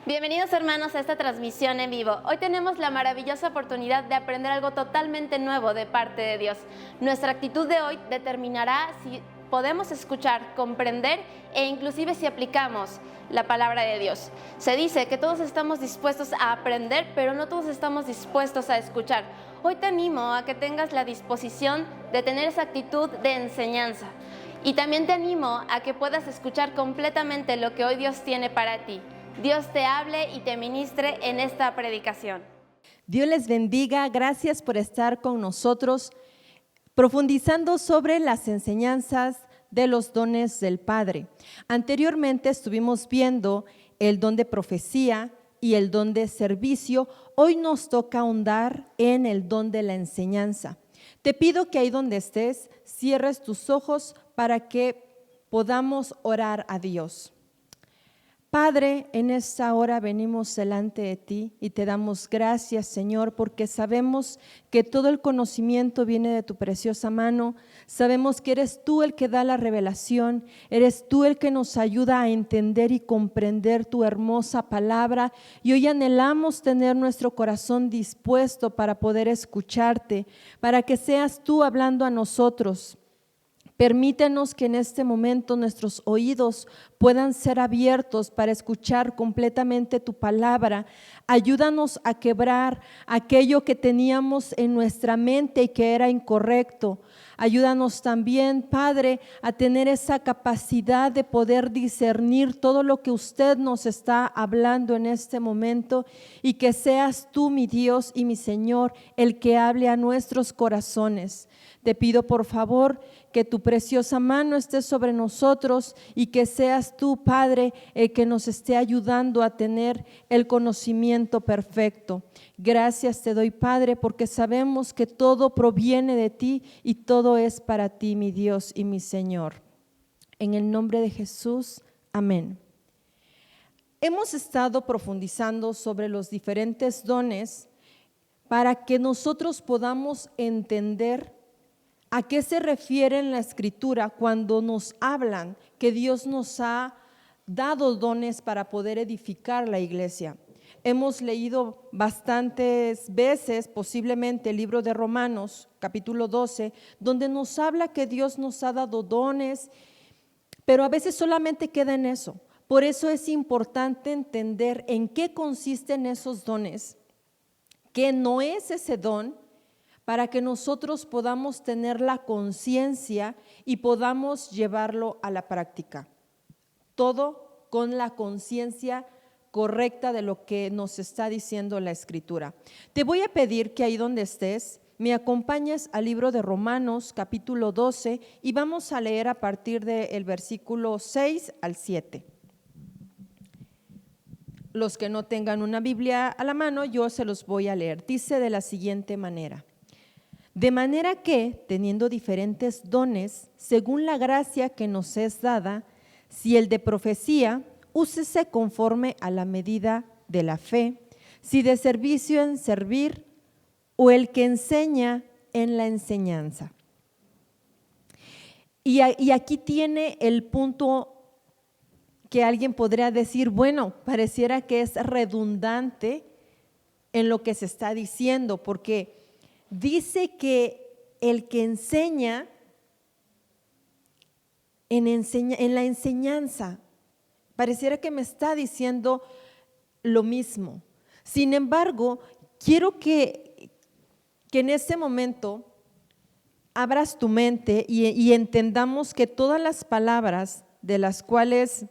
Bienvenidos hermanos a esta transmisión en vivo. Hoy tenemos la maravillosa oportunidad de aprender algo totalmente nuevo de parte de Dios. Nuestra actitud de hoy determinará si podemos escuchar, comprender e inclusive si aplicamos la palabra de Dios. Se dice que todos estamos dispuestos a aprender, pero no todos estamos dispuestos a escuchar. Hoy te animo a que tengas la disposición de tener esa actitud de enseñanza. Y también te animo a que puedas escuchar completamente lo que hoy Dios tiene para ti. Dios te hable y te ministre en esta predicación. Dios les bendiga, gracias por estar con nosotros, profundizando sobre las enseñanzas de los dones del Padre. Anteriormente estuvimos viendo el don de profecía y el don de servicio. Hoy nos toca ahondar en el don de la enseñanza. Te pido que ahí donde estés, cierres tus ojos para que podamos orar a Dios. Padre, en esta hora venimos delante de ti y te damos gracias, Señor, porque sabemos que todo el conocimiento viene de tu preciosa mano. Sabemos que eres tú el que da la revelación, eres tú el que nos ayuda a entender y comprender tu hermosa palabra. Y hoy anhelamos tener nuestro corazón dispuesto para poder escucharte, para que seas tú hablando a nosotros. Permítenos que en este momento nuestros oídos puedan ser abiertos para escuchar completamente tu palabra. Ayúdanos a quebrar aquello que teníamos en nuestra mente y que era incorrecto. Ayúdanos también, Padre, a tener esa capacidad de poder discernir todo lo que usted nos está hablando en este momento y que seas tú, mi Dios y mi Señor, el que hable a nuestros corazones. Te pido por favor que tu preciosa mano esté sobre nosotros y que seas tú, Padre, el que nos esté ayudando a tener el conocimiento perfecto. Gracias te doy, Padre, porque sabemos que todo proviene de ti y todo es para ti, mi Dios y mi Señor. En el nombre de Jesús, amén. Hemos estado profundizando sobre los diferentes dones para que nosotros podamos entender ¿a qué se refiere en la Escritura cuando nos hablan que Dios nos ha dado dones para poder edificar la iglesia? Hemos leído bastantes veces, posiblemente el libro de Romanos, capítulo 12, donde nos habla que Dios nos ha dado dones, pero a veces solamente queda en eso. Por eso es importante entender en qué consisten esos dones, qué no es ese don, para que nosotros podamos tener la conciencia y podamos llevarlo a la práctica. Todo con la conciencia correcta de lo que nos está diciendo la Escritura. Te voy a pedir que ahí donde estés, me acompañes al libro de Romanos, capítulo 12, y vamos a leer a partir del versículo 6 al 7. Los que no tengan una Biblia a la mano, yo se los voy a leer. Dice de la siguiente manera: de manera que, teniendo diferentes dones, según la gracia que nos es dada, si el de profecía, úsese conforme a la medida de la fe, si de servicio en servir, o el que enseña en la enseñanza. Y aquí tiene el punto que alguien podría decir, bueno, pareciera que es redundante en lo que se está diciendo, porque dice que el que enseña en la enseñanza, pareciera que me está diciendo lo mismo. Sin embargo, quiero que en este momento abras tu mente y entendamos que todas las palabras de las cuales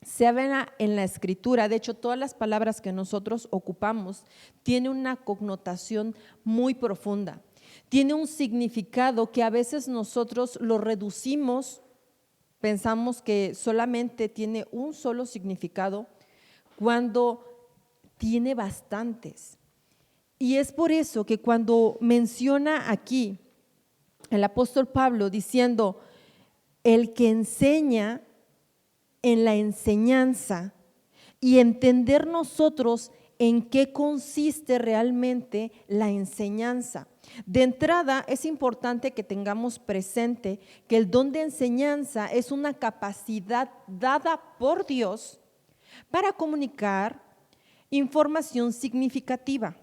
se habla en la Escritura, de hecho todas las palabras que nosotros ocupamos tienen una connotación muy profunda, tiene un significado que a veces nosotros lo reducimos, pensamos que solamente tiene un solo significado cuando tiene bastantes. Y es por eso que cuando menciona aquí el apóstol Pablo diciendo el que enseña en la enseñanza y entender nosotros en qué consiste realmente la enseñanza. De entrada, es importante que tengamos presente que el don de enseñanza es una capacidad dada por Dios para comunicar información significativa,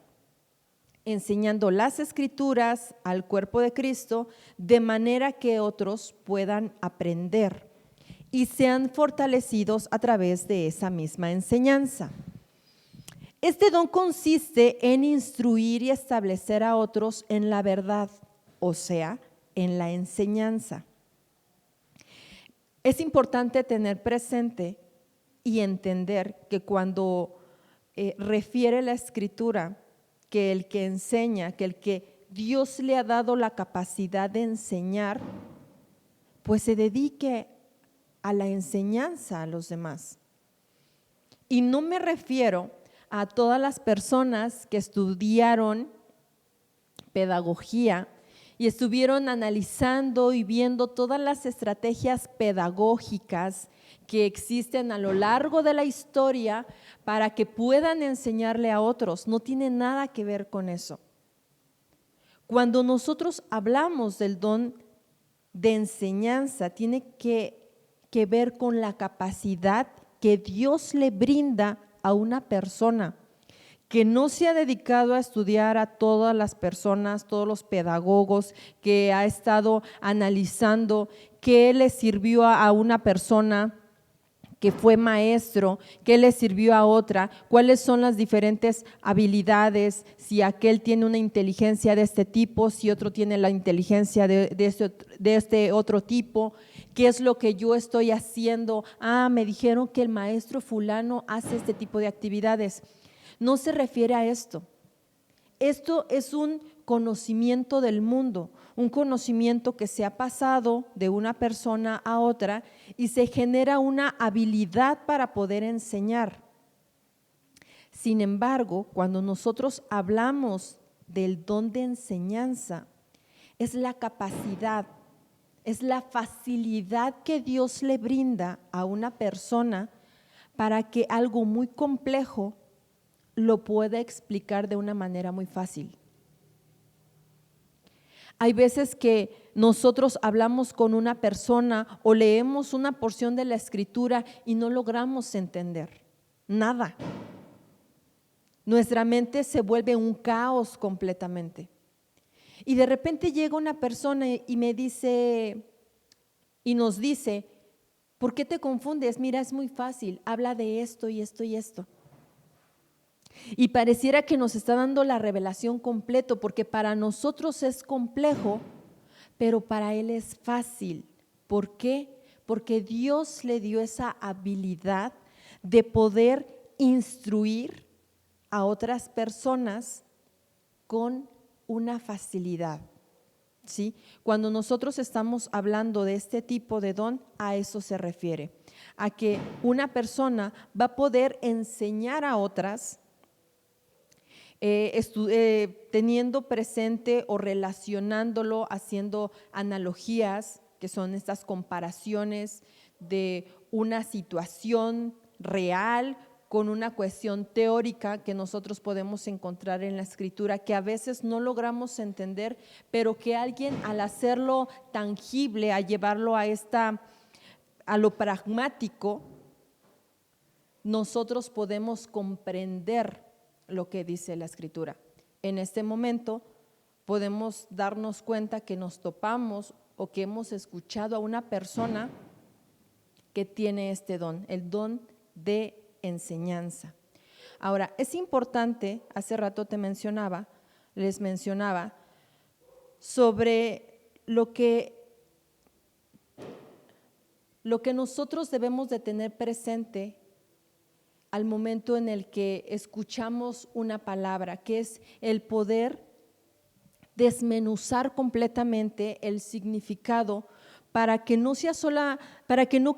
enseñando las Escrituras al cuerpo de Cristo de manera que otros puedan aprender y sean fortalecidos a través de esa misma enseñanza. Este don consiste en instruir y establecer a otros en la verdad, o sea, en la enseñanza. Es importante tener presente y entender que cuando refiere la Escritura que el que enseña, que el que Dios le ha dado la capacidad de enseñar, pues se dedique a la enseñanza a los demás. Y no me refiero a todas las personas que estudiaron pedagogía y estuvieron analizando y viendo todas las estrategias pedagógicas que existen a lo largo de la historia para que puedan enseñarle a otros. No tiene nada que ver con eso. Cuando nosotros hablamos del don de enseñanza, tiene que ver con la capacidad que Dios le brinda a una persona que no se ha dedicado a estudiar a todas las personas, todos los pedagogos, que ha estado analizando qué le sirvió a una persona que fue maestro, qué le sirvió a otra, cuáles son las diferentes habilidades, si aquel tiene una inteligencia de este tipo, si otro tiene la inteligencia de este otro tipo, qué es lo que yo estoy haciendo. Me dijeron que el maestro fulano hace este tipo de actividades. No se refiere a esto. Esto es un conocimiento del mundo, un conocimiento que se ha pasado de una persona a otra y se genera una habilidad para poder enseñar. Sin embargo, cuando nosotros hablamos del don de enseñanza, es la capacidad, es la facilidad que Dios le brinda a una persona para que algo muy complejo lo pueda explicar de una manera muy fácil. Hay veces que nosotros hablamos con una persona o leemos una porción de la Escritura y no logramos entender nada. Nuestra mente se vuelve un caos completamente. Y de repente llega una persona y me dice, y nos dice, ¿por qué te confundes? Mira, es muy fácil, habla de esto y esto y esto. Y pareciera que nos está dando la revelación completo, porque para nosotros es complejo, pero para Él es fácil. ¿Por qué? Porque Dios le dio esa habilidad de poder instruir a otras personas con una facilidad. ¿Sí? Cuando nosotros estamos hablando de este tipo de don, a eso se refiere, a que una persona va a poder enseñar a otras teniendo presente o relacionándolo, haciendo analogías, que son estas comparaciones de una situación real con una cuestión teórica que nosotros podemos encontrar en la Escritura, que a veces no logramos entender, pero que alguien al hacerlo tangible, a llevarlo a lo pragmático, nosotros podemos comprender lo que dice la Escritura. En este momento podemos darnos cuenta que nos topamos o que hemos escuchado a una persona que tiene este don, el don de enseñanza. Ahora, es importante, hace rato les mencionaba sobre lo que nosotros debemos de tener presente al momento en el que escuchamos una palabra, que es el poder desmenuzar completamente el significado para que no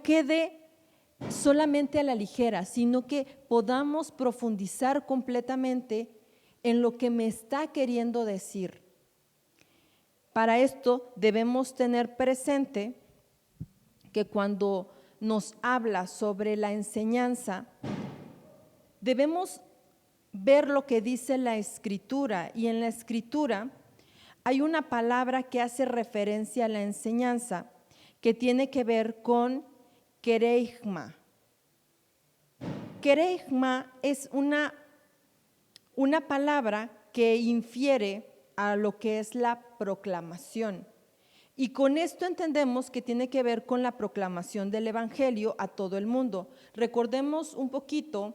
quede solamente a la ligera, sino que podamos profundizar completamente en lo que me está queriendo decir. Para esto debemos tener presente que cuando nos habla sobre la enseñanza, debemos ver lo que dice la Escritura, y en la Escritura hay una palabra que hace referencia a la enseñanza que tiene que ver con quereigma. querigma es una palabra que infiere a lo que es la proclamación. Y con esto entendemos que tiene que ver con la proclamación del Evangelio a todo el mundo. Recordemos un poquito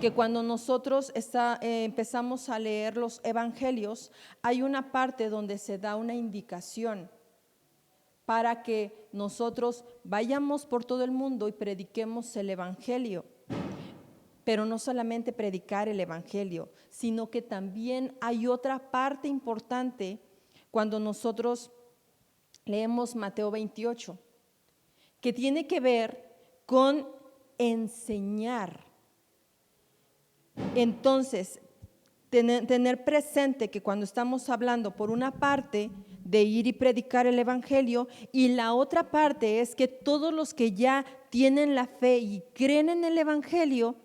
que cuando nosotros empezamos a leer los Evangelios, hay una parte donde se da una indicación para que nosotros vayamos por todo el mundo y prediquemos el Evangelio. Pero no solamente predicar el Evangelio, sino que también hay otra parte importante cuando nosotros leemos Mateo 28, que tiene que ver con enseñar. Entonces, tener presente que cuando estamos hablando por una parte de ir y predicar el Evangelio, y la otra parte es que todos los que ya tienen la fe y creen en el Evangelio,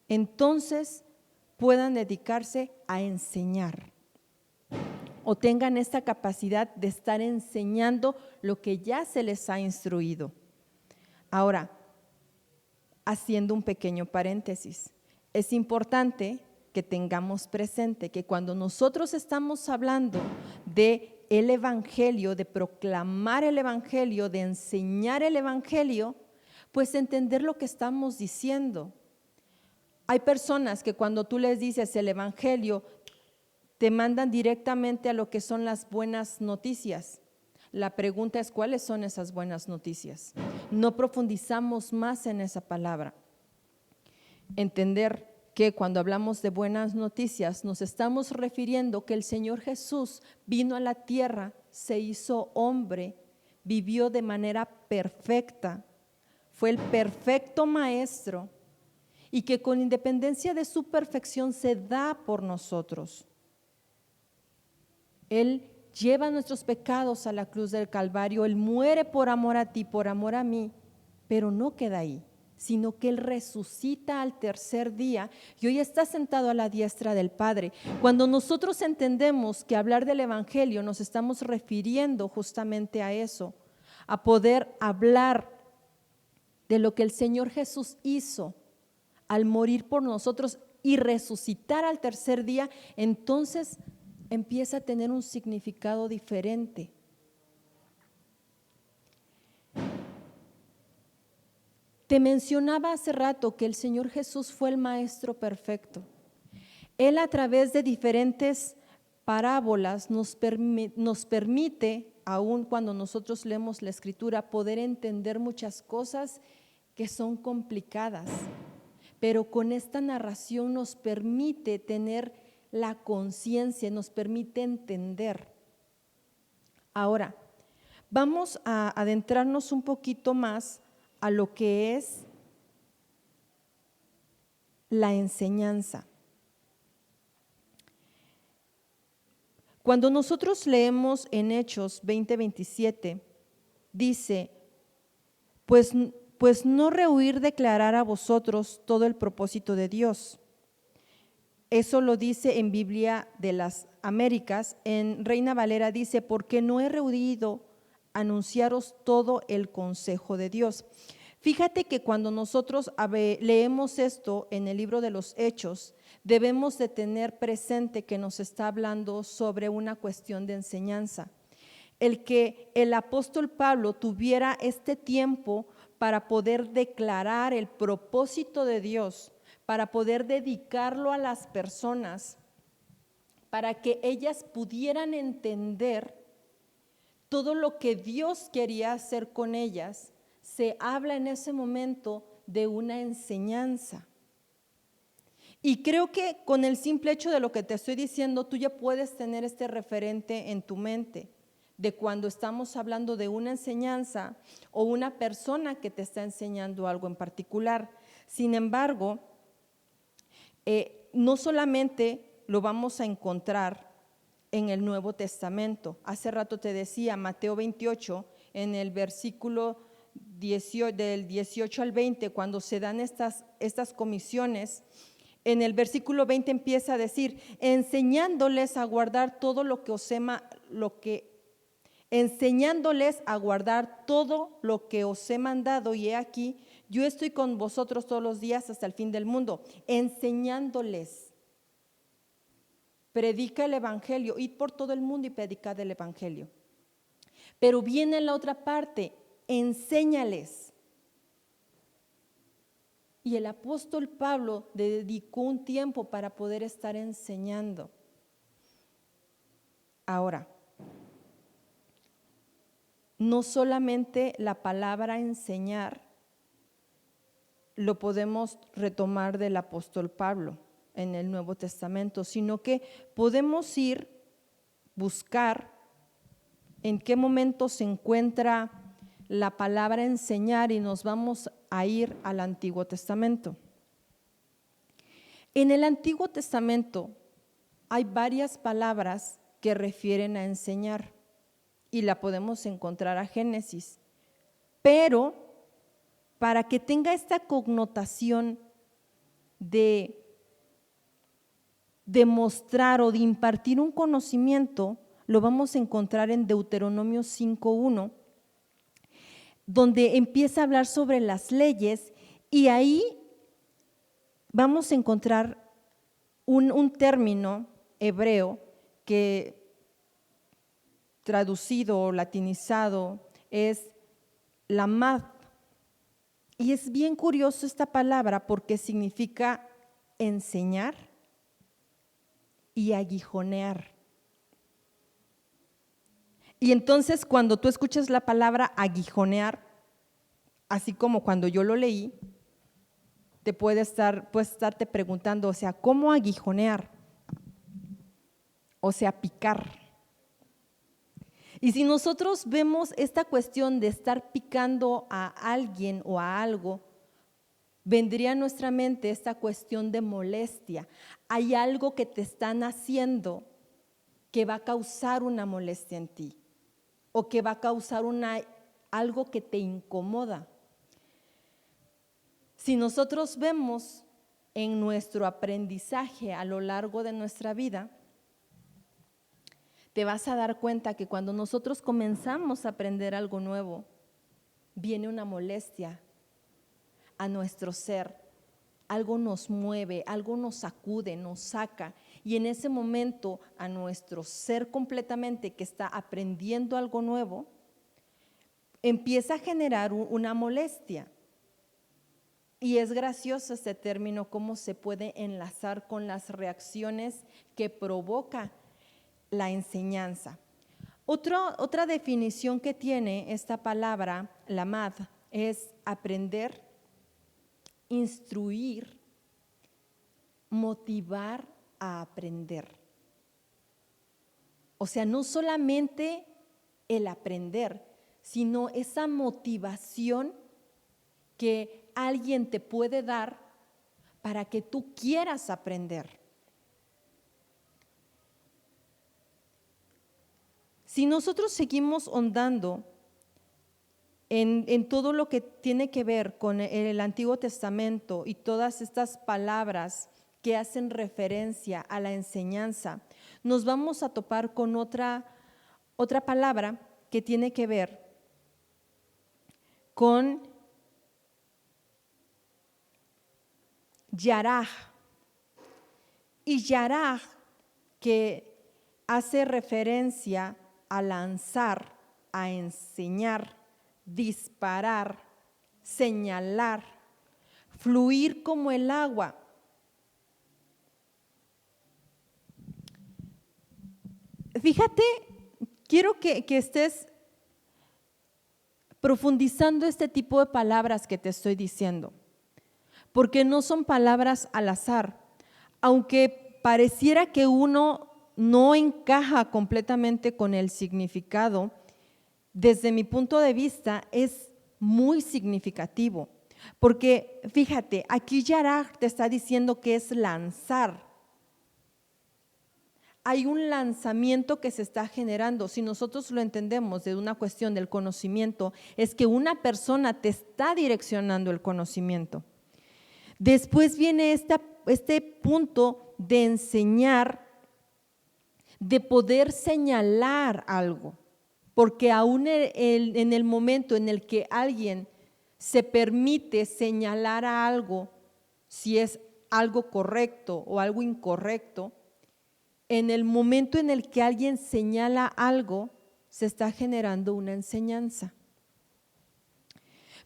entonces puedan dedicarse a enseñar o tengan esta capacidad de estar enseñando lo que ya se les ha instruido. Ahora, haciendo un pequeño paréntesis, es importante que tengamos presente que cuando nosotros estamos hablando de el Evangelio, de proclamar el Evangelio, de enseñar el Evangelio, pues entender lo que estamos diciendo. Hay personas que cuando tú les dices el Evangelio, te mandan directamente a lo que son las buenas noticias. La pregunta es, ¿cuáles son esas buenas noticias? No profundizamos más en esa palabra. Entender que cuando hablamos de buenas noticias nos estamos refiriendo que el Señor Jesús vino a la tierra, se hizo hombre, vivió de manera perfecta, fue el perfecto maestro y que con independencia de su perfección se da por nosotros. Él lleva nuestros pecados a la cruz del Calvario, Él muere por amor a ti, por amor a mí, pero no queda ahí, sino que Él resucita al tercer día y hoy está sentado a la diestra del Padre. Cuando nosotros entendemos que hablar del Evangelio nos estamos refiriendo justamente a eso, a poder hablar de lo que el Señor Jesús hizo al morir por nosotros y resucitar al tercer día, entonces empieza a tener un significado diferente. Te mencionaba hace rato que el Señor Jesús fue el Maestro perfecto. Él a través de diferentes parábolas nos permite, aun cuando nosotros leemos la Escritura, poder entender muchas cosas que son complicadas, pero con esta narración nos permite tener la conciencia, nos permite entender. Ahora, vamos a adentrarnos un poquito más a lo que es la enseñanza. Cuando nosotros leemos en Hechos 20:27, dice, pues no rehuir declarar a vosotros todo el propósito de Dios. Eso lo dice en Biblia de las Américas. En Reina Valera dice, porque no he rehuido anunciaros todo el consejo de Dios. Fíjate que cuando nosotros leemos esto en el libro de los Hechos, debemos de tener presente que nos está hablando sobre una cuestión de enseñanza. El que el apóstol Pablo tuviera este tiempo para poder declarar el propósito de Dios, para poder dedicarlo a las personas, para que ellas pudieran entender todo lo que Dios quería hacer con ellas, se habla en ese momento de una enseñanza. Y creo que con el simple hecho de lo que te estoy diciendo, tú ya puedes tener este referente en tu mente, de cuando estamos hablando de una enseñanza o una persona que te está enseñando algo en particular. Sin embargo, no solamente lo vamos a encontrar en el Nuevo Testamento. Hace rato te decía, Mateo 28, en el versículo 18, del 18 al 20, cuando se dan estas comisiones, en el versículo 20 empieza a decir, enseñándoles a guardar todo lo que os he mandado, y he aquí, yo estoy con vosotros todos los días hasta el fin del mundo, enseñándoles. Predica el evangelio, id por todo el mundo y predicad el evangelio. Pero viene la otra parte, enséñales. Y el apóstol Pablo dedicó un tiempo para poder estar enseñando. Ahora, no solamente la palabra enseñar lo podemos retomar del apóstol Pablo en el Nuevo Testamento, sino que podemos buscar en qué momento se encuentra la palabra enseñar y nos vamos a ir al Antiguo Testamento. En el Antiguo Testamento hay varias palabras que refieren a enseñar y la podemos encontrar a Génesis, pero para que tenga esta connotación de demostrar o de impartir un conocimiento, lo vamos a encontrar en Deuteronomio 5:1, donde empieza a hablar sobre las leyes y ahí vamos a encontrar un término hebreo que traducido o latinizado es lamad. Y es bien curioso esta palabra porque significa enseñar y aguijonear. Y entonces cuando tú escuchas la palabra aguijonear, así como cuando yo lo leí, puedes estarte preguntando, o sea, ¿cómo aguijonear? O sea, picar. Y si nosotros vemos esta cuestión de estar picando a alguien o a algo, vendría a nuestra mente esta cuestión de molestia. Hay algo que te están haciendo que va a causar una molestia en ti o que va a causar algo que te incomoda. Si nosotros vemos en nuestro aprendizaje a lo largo de nuestra vida, te vas a dar cuenta que cuando nosotros comenzamos a aprender algo nuevo, viene una molestia a nuestro ser, algo nos mueve, algo nos sacude, nos saca, y en ese momento a nuestro ser completamente que está aprendiendo algo nuevo, empieza a generar una molestia. Y es gracioso este término, cómo se puede enlazar con las reacciones que provoca la enseñanza. Otra definición que tiene esta palabra, lamad, es aprender, instruir, motivar a aprender. O sea, no solamente el aprender, sino esa motivación que alguien te puede dar para que tú quieras aprender. Si nosotros seguimos ahondando en todo lo que tiene que ver con el Antiguo Testamento y todas estas palabras que hacen referencia a la enseñanza, nos vamos a topar con otra palabra que tiene que ver con yaraj. Y yaraj, que hace referencia a lanzar, a enseñar, disparar, señalar, fluir como el agua. Fíjate, quiero que estés profundizando este tipo de palabras que te estoy diciendo, porque no son palabras al azar, aunque pareciera que uno no encaja completamente con el significado. Desde mi punto de vista es muy significativo, porque fíjate, aquí Yaraj te está diciendo que es lanzar. Hay un lanzamiento que se está generando. Si nosotros lo entendemos de una cuestión del conocimiento, es que una persona te está direccionando el conocimiento. Después viene este punto de enseñar, de poder señalar algo, porque aún en el momento en el que alguien se permite señalar a algo, si es algo correcto o algo incorrecto, en el momento en el que alguien señala algo, se está generando una enseñanza.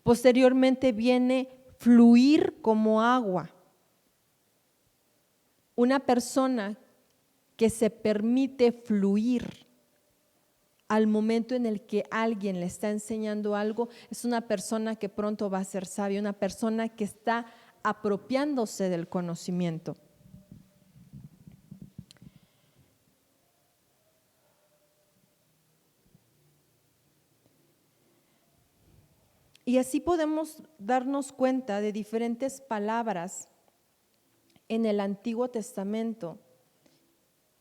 Posteriormente viene fluir como agua. Una persona que se permite fluir al momento en el que alguien le está enseñando algo, es una persona que pronto va a ser sabia, una persona que está apropiándose del conocimiento. Y así podemos darnos cuenta de diferentes palabras en el Antiguo Testamento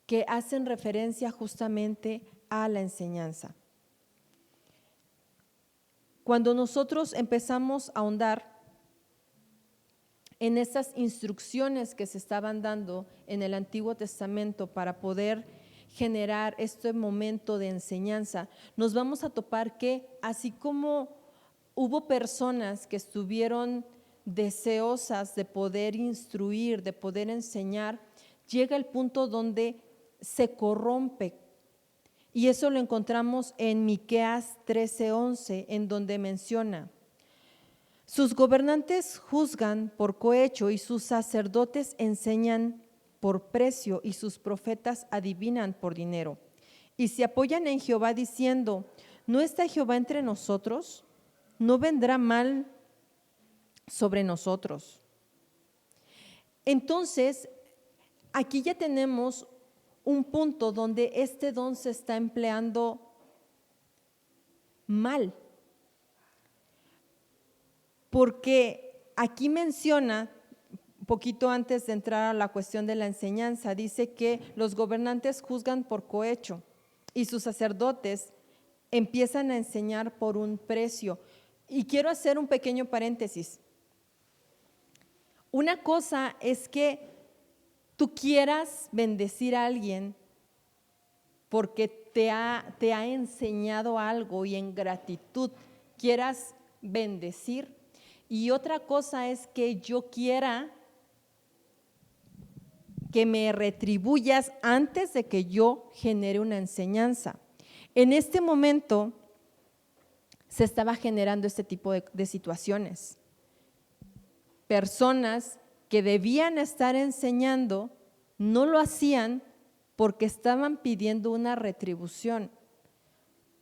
que hacen referencia justamente a la enseñanza. Cuando nosotros empezamos a ahondar en estas instrucciones que se estaban dando en el Antiguo Testamento para poder generar este momento de enseñanza, nos vamos a topar que así como hubo personas que estuvieron deseosas de poder instruir, de poder enseñar, llega el punto donde se corrompe. Y eso lo encontramos en Miqueas 13:11, en donde menciona: sus gobernantes juzgan por cohecho y sus sacerdotes enseñan por precio y sus profetas adivinan por dinero. Y se apoyan en Jehová diciendo: ¿no está Jehová entre nosotros? ¿No vendrá mal sobre nosotros? Entonces, aquí ya tenemos un punto donde este don se está empleando mal. Porque aquí menciona, un poquito antes de entrar a la cuestión de la enseñanza, dice que los gobernantes juzgan por cohecho y sus sacerdotes empiezan a enseñar por un precio. Y quiero hacer un pequeño paréntesis. Una cosa es que tú quieras bendecir a alguien porque te ha enseñado algo y en gratitud quieras bendecir. Y otra cosa es que yo quiera que me retribuyas antes de que yo genere una enseñanza. En este momento se estaba generando este tipo de situaciones. Personas que debían estar enseñando no lo hacían porque estaban pidiendo una retribución.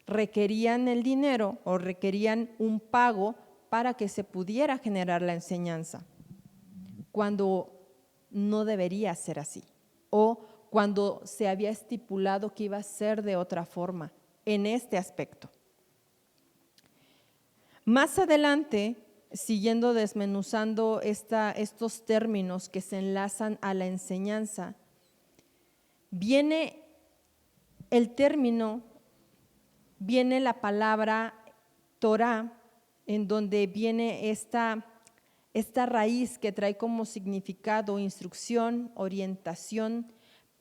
Requerían el dinero o requerían un pago para que se pudiera generar la enseñanza, cuando no debería ser así, o cuando se había estipulado que iba a ser de otra forma en este aspecto. Más adelante, siguiendo desmenuzando estos términos que se enlazan a la enseñanza, viene el término, viene la palabra Torah, en donde viene esta raíz que trae como significado instrucción, orientación,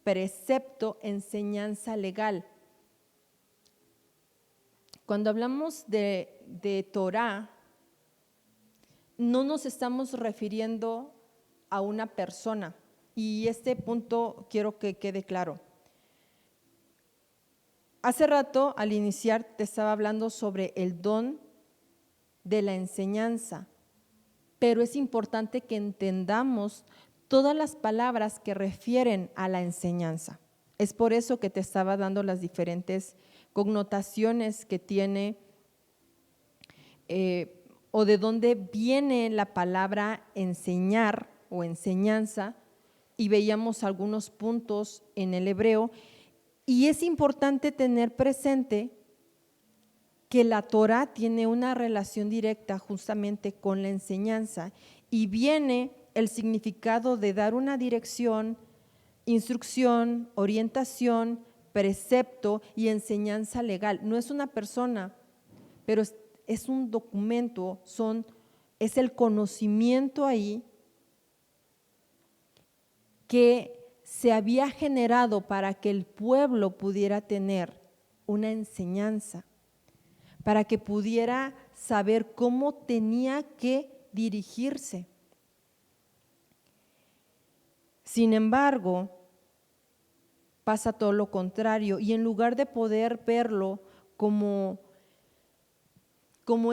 precepto, enseñanza legal. Cuando hablamos de Torah, no nos estamos refiriendo a una persona, y este punto quiero que quede claro. Hace rato, al iniciar, te estaba hablando sobre el don de la enseñanza, pero es importante que entendamos todas las palabras que refieren a la enseñanza. Es por eso que te estaba dando las diferentes connotaciones que tiene o de dónde viene la palabra enseñar o enseñanza, y veíamos algunos puntos en el hebreo. Y es importante tener presente que la Torah tiene una relación directa justamente con la enseñanza, y viene el significado de dar una dirección, instrucción, orientación, precepto y enseñanza legal. No es una persona, pero es un documento, es el conocimiento ahí que se había generado para que el pueblo pudiera tener una enseñanza, para que pudiera saber cómo tenía que dirigirse. Sin embargo, pasa todo lo contrario, y en lugar de poder verlo como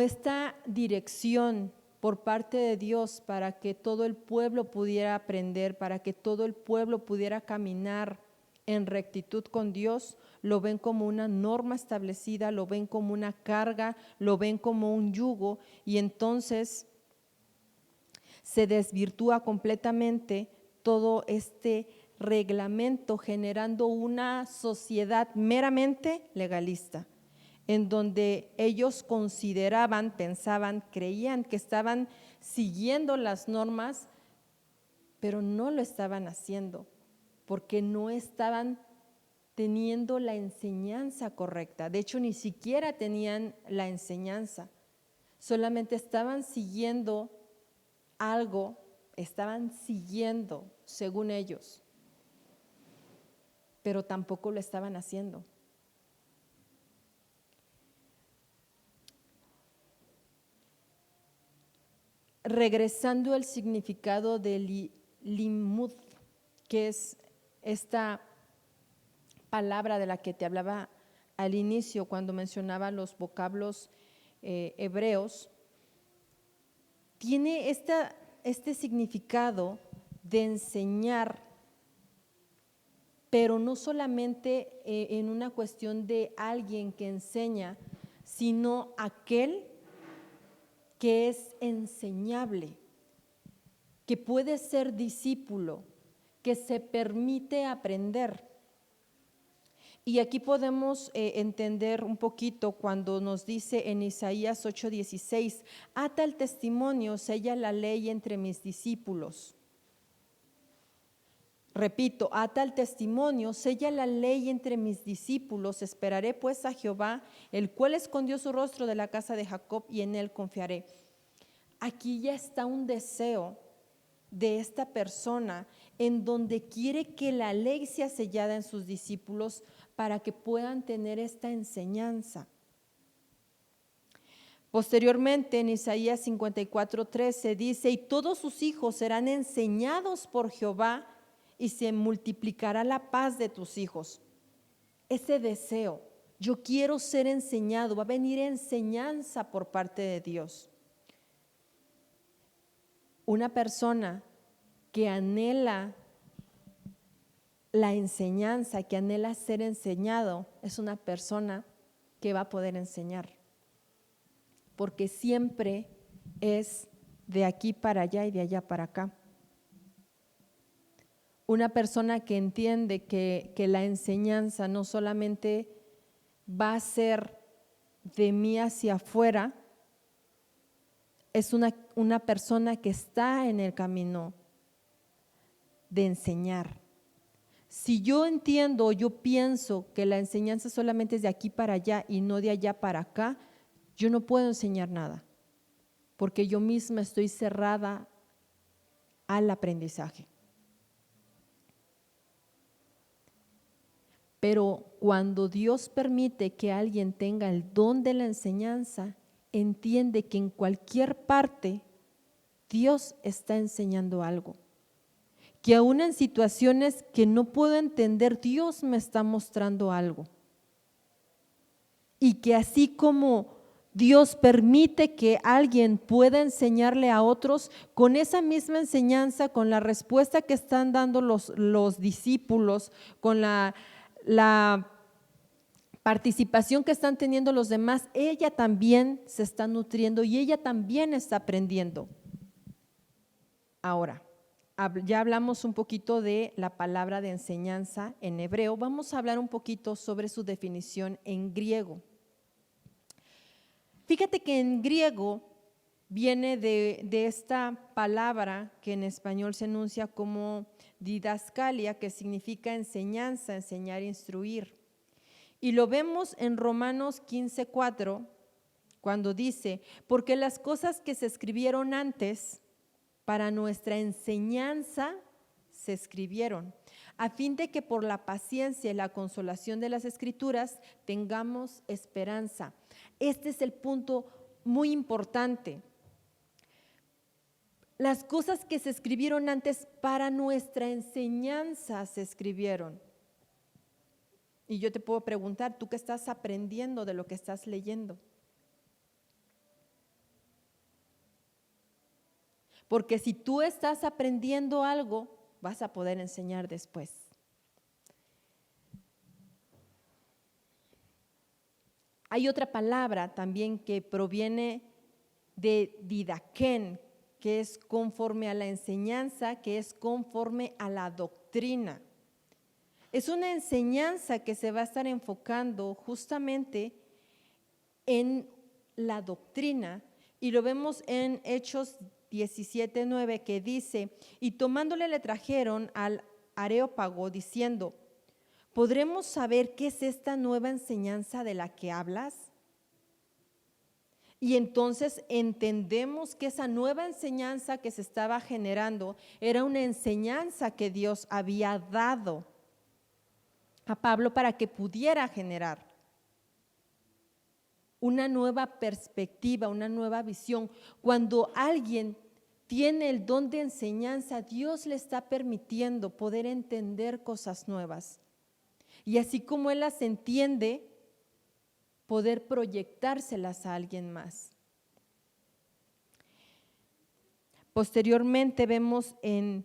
esta dirección por parte de Dios para que todo el pueblo pudiera aprender, para que todo el pueblo pudiera caminar en rectitud con Dios, lo ven como una norma establecida, lo ven como una carga, lo ven como un yugo, y entonces se desvirtúa completamente todo este reglamento, generando una sociedad meramente legalista, en donde ellos consideraban, pensaban, creían que estaban siguiendo las normas, pero no lo estaban haciendo, porque no estaban teniendo la enseñanza correcta. De hecho, ni siquiera tenían la enseñanza, solamente estaban siguiendo algo, estaban siguiendo según ellos, pero tampoco lo estaban haciendo. Regresando al significado de limud, que es esta palabra de la que te hablaba al inicio cuando mencionaba los vocablos hebreos, tiene este significado de enseñar, pero no solamente en una cuestión de alguien que enseña, sino aquel que es enseñable, que puede ser discípulo, que se permite aprender. Y aquí podemos entender un poquito cuando nos dice en Isaías 8:16, ata el testimonio, sella la ley entre mis discípulos. Repito, ata el testimonio, sella la ley entre mis discípulos, esperaré pues a Jehová, el cual escondió su rostro de la casa de Jacob, y en él confiaré. Aquí ya está un deseo de esta persona en donde quiere que la ley sea sellada en sus discípulos para que puedan tener esta enseñanza. Posteriormente en Isaías 54:13 dice, y todos sus hijos serán enseñados por Jehová, y se multiplicará la paz de tus hijos. Ese deseo, yo quiero ser enseñado, va a venir enseñanza por parte de Dios. Una persona que anhela la enseñanza, que anhela ser enseñado, es una persona que va a poder enseñar, porque siempre es de aquí para allá y de allá para acá. Una persona que entiende que la enseñanza no solamente va a ser de mí hacia afuera, es una persona que está en el camino de enseñar. Si yo entiendo, yo pienso que la enseñanza solamente es de aquí para allá y no de allá para acá, yo no puedo enseñar nada, porque yo misma estoy cerrada al aprendizaje. Pero cuando Dios permite que alguien tenga el don de la enseñanza, entiende que en cualquier parte Dios está enseñando algo. Que aún en situaciones que no puedo entender, Dios me está mostrando algo. Y que así como Dios permite que alguien pueda enseñarle a otros, con esa misma enseñanza, con la respuesta que están dando los discípulos, con la participación que están teniendo los demás, ella también se está nutriendo y ella también está aprendiendo. Ahora, ya hablamos un poquito de la palabra de enseñanza en hebreo, vamos a hablar un poquito sobre su definición en griego. Fíjate que en griego viene de esta palabra que en español se enuncia como didascalia, que significa enseñanza, enseñar, instruir. Y lo vemos en Romanos 15:4, cuando dice, porque las cosas que se escribieron antes para nuestra enseñanza se escribieron, a fin de que por la paciencia y la consolación de las Escrituras tengamos esperanza. Este es el punto muy importante. Las cosas que se escribieron antes para nuestra enseñanza se escribieron. Y yo te puedo preguntar, ¿tú qué estás aprendiendo de lo que estás leyendo? Porque si tú estás aprendiendo algo, vas a poder enseñar después. Hay otra palabra también que proviene de didaquén, que es conforme a la enseñanza, que es conforme a la doctrina. Es una enseñanza que se va a estar enfocando justamente en la doctrina, y lo vemos en Hechos 17:9, que dice: y tomándole le trajeron al Areópago diciendo: ¿podremos saber qué es esta nueva enseñanza de la que hablas? Y entonces entendemos que esa nueva enseñanza que se estaba generando era una enseñanza que Dios había dado a Pablo para que pudiera generar una nueva perspectiva, una nueva visión. Cuando alguien tiene el don de enseñanza, Dios le está permitiendo poder entender cosas nuevas. Y así como Él las entiende, poder proyectárselas a alguien más. Posteriormente vemos en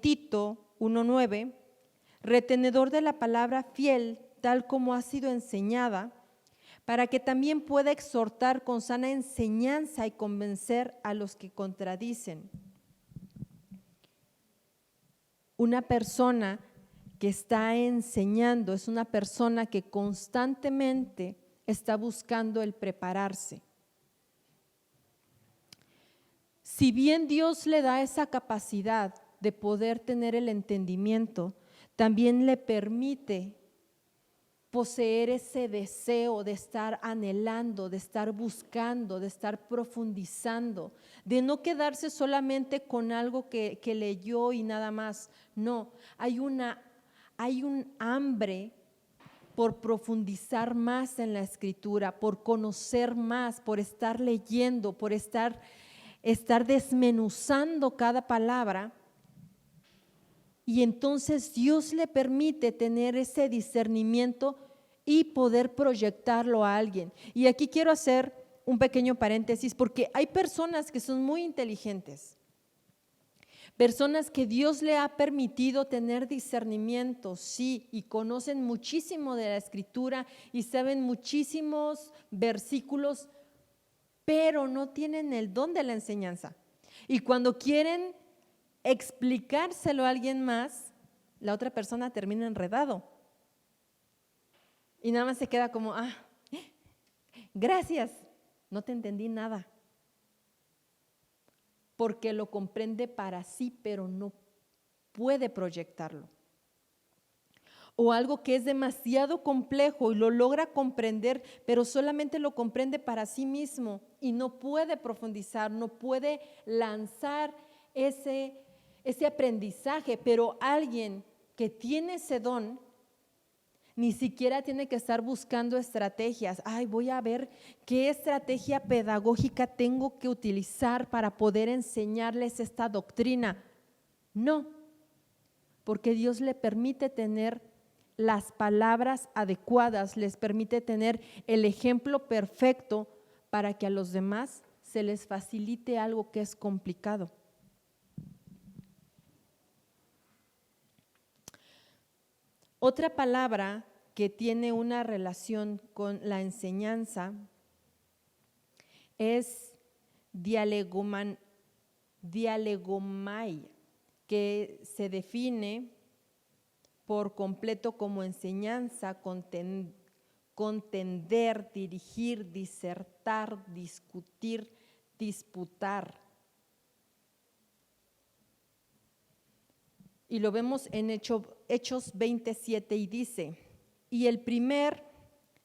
Tito 1:9, retenedor de la palabra fiel, tal como ha sido enseñada, para que también pueda exhortar con sana enseñanza y convencer a los que contradicen. Una persona que está enseñando es una persona que constantemente está buscando el prepararse. Si bien Dios le da esa capacidad de poder tener el entendimiento, también le permite poseer ese deseo de estar anhelando, de estar buscando, de estar profundizando, de no quedarse solamente con algo que leyó y nada más. No, hay un hambre por profundizar más en la Escritura, por conocer más, por estar leyendo, por estar desmenuzando cada palabra. Y entonces Dios le permite tener ese discernimiento y poder proyectarlo a alguien. Y aquí quiero hacer un pequeño paréntesis, porque hay personas que son muy inteligentes, personas que Dios le ha permitido tener discernimiento, sí, y conocen muchísimo de la Escritura y saben muchísimos versículos, pero no tienen el don de la enseñanza. Y cuando quieren explicárselo a alguien más, la otra persona termina enredado. Y nada más se queda como, gracias, no te entendí nada. Porque lo comprende para sí, pero no puede proyectarlo. O algo que es demasiado complejo y lo logra comprender, pero solamente lo comprende para sí mismo y no puede profundizar, no puede lanzar ese aprendizaje. Pero alguien que tiene ese don ni siquiera tiene que estar buscando estrategias. Voy a ver qué estrategia pedagógica tengo que utilizar para poder enseñarles esta doctrina. No, porque Dios le permite tener las palabras adecuadas, les permite tener el ejemplo perfecto para que a los demás se les facilite algo que es complicado. Otra palabra que tiene una relación con la enseñanza es dialegomai, que se define por completo como enseñanza, contender, dirigir, disertar, discutir, disputar. Y lo vemos en Hechos 27 y dice: y el primer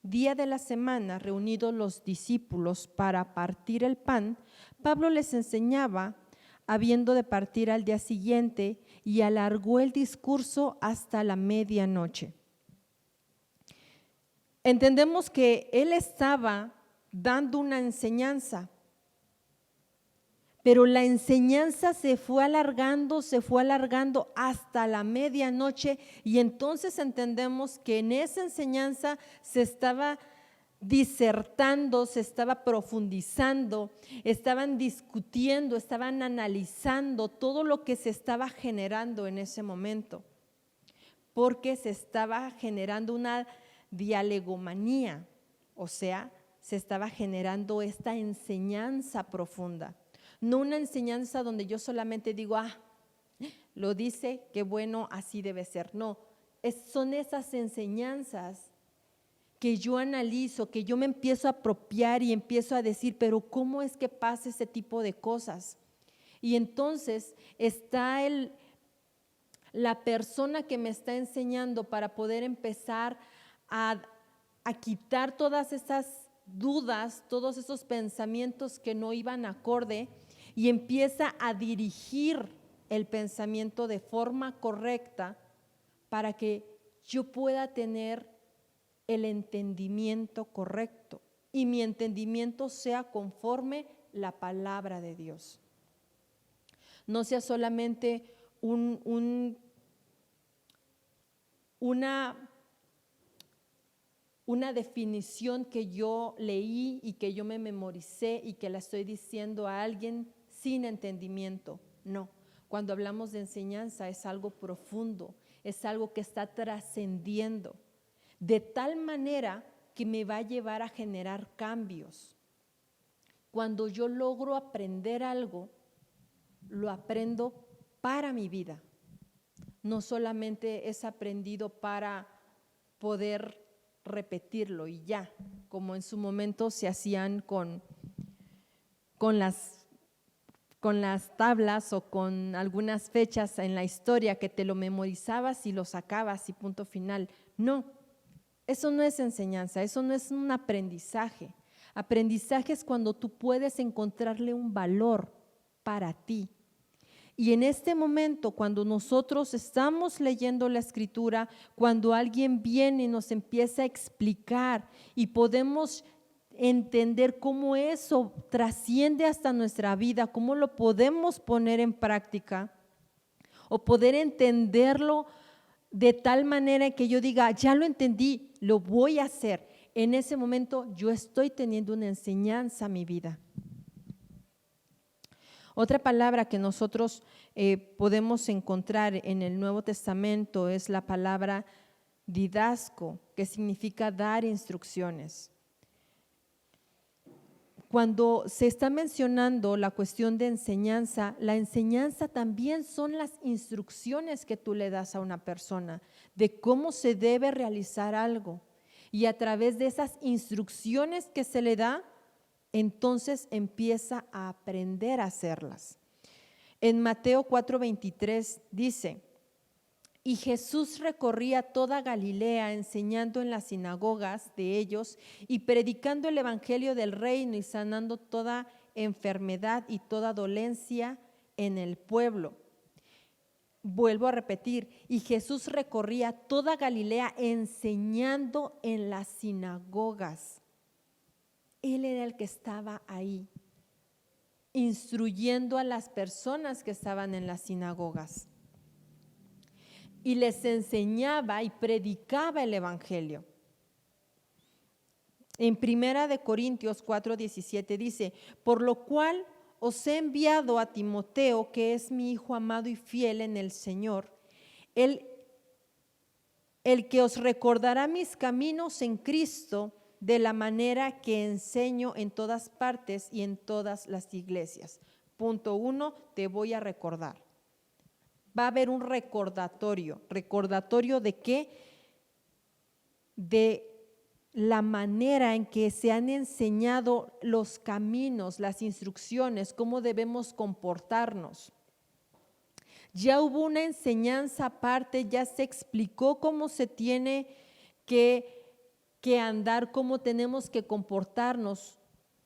día de la semana, reunidos los discípulos para partir el pan, Pablo les enseñaba, habiendo de partir al día siguiente, y alargó el discurso hasta la medianoche. Entendemos que él estaba dando una enseñanza. Pero la enseñanza se fue alargando hasta la medianoche, y entonces entendemos que en esa enseñanza se estaba disertando, se estaba profundizando, estaban discutiendo, estaban analizando todo lo que se estaba generando en ese momento, porque se estaba generando una dialegomanía, o sea, se estaba generando esta enseñanza profunda. No una enseñanza donde yo solamente digo, lo dice, qué bueno, así debe ser. No, son esas enseñanzas que yo analizo, que yo me empiezo a apropiar y empiezo a decir, pero ¿cómo es que pasa ese tipo de cosas? Y entonces está la persona que me está enseñando para poder empezar a quitar todas esas dudas, todos esos pensamientos que no iban acorde, y empieza a dirigir el pensamiento de forma correcta para que yo pueda tener el entendimiento correcto y mi entendimiento sea conforme la palabra de Dios. No sea solamente una definición que yo leí y que yo me memoricé y que la estoy diciendo a alguien sin entendimiento. No, cuando hablamos de enseñanza es algo profundo, es algo que está trascendiendo, de tal manera que me va a llevar a generar cambios. Cuando yo logro aprender algo, lo aprendo para mi vida. No solamente es aprendido para poder repetirlo y ya, como en su momento se hacían con las tablas o con algunas fechas en la historia, que te lo memorizabas y lo sacabas y punto final. No, eso no es enseñanza, eso no es un aprendizaje. Aprendizaje es cuando tú puedes encontrarle un valor para ti. Y en este momento, cuando nosotros estamos leyendo la Escritura, cuando alguien viene y nos empieza a explicar y podemos entender cómo eso trasciende hasta nuestra vida, cómo lo podemos poner en práctica o poder entenderlo de tal manera que yo diga, ya lo entendí, lo voy a hacer. En ese momento yo estoy teniendo una enseñanza a mi vida. Otra palabra que nosotros podemos encontrar en el Nuevo Testamento es la palabra didasco, que significa dar instrucciones. Cuando se está mencionando la cuestión de enseñanza, la enseñanza también son las instrucciones que tú le das a una persona de cómo se debe realizar algo. Y a través de esas instrucciones que se le da, entonces empieza a aprender a hacerlas. En Mateo 4:23 dice, y Jesús recorría toda Galilea enseñando en las sinagogas de ellos y predicando el evangelio del reino y sanando toda enfermedad y toda dolencia en el pueblo. Vuelvo a repetir, y Jesús recorría toda Galilea enseñando en las sinagogas. Él era el que estaba ahí, instruyendo a las personas que estaban en las sinagogas. Y les enseñaba y predicaba el evangelio. En 1 Corintios 4:17 dice, por lo cual os he enviado a Timoteo, que es mi hijo amado y fiel en el Señor, el que os recordará mis caminos en Cristo, de la manera que enseño en todas partes y en todas las iglesias. Punto 1, te voy a recordar. Va a haber un recordatorio. ¿Recordatorio de qué? De la manera en que se han enseñado los caminos, las instrucciones, cómo debemos comportarnos. Ya hubo una enseñanza aparte, ya se explicó cómo se tiene que andar, cómo tenemos que comportarnos.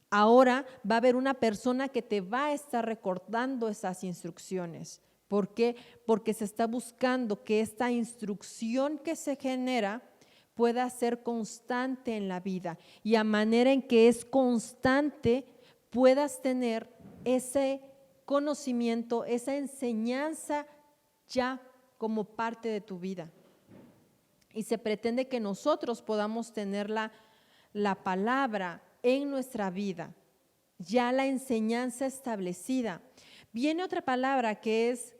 Ahora va a haber una persona que te va a estar recordando esas instrucciones. ¿Por qué? Porque se está buscando que esta instrucción que se genera pueda ser constante en la vida y a manera en que es constante puedas tener ese conocimiento, esa enseñanza ya como parte de tu vida. Y se pretende que nosotros podamos tener la palabra en nuestra vida, ya la enseñanza establecida. Viene otra palabra que es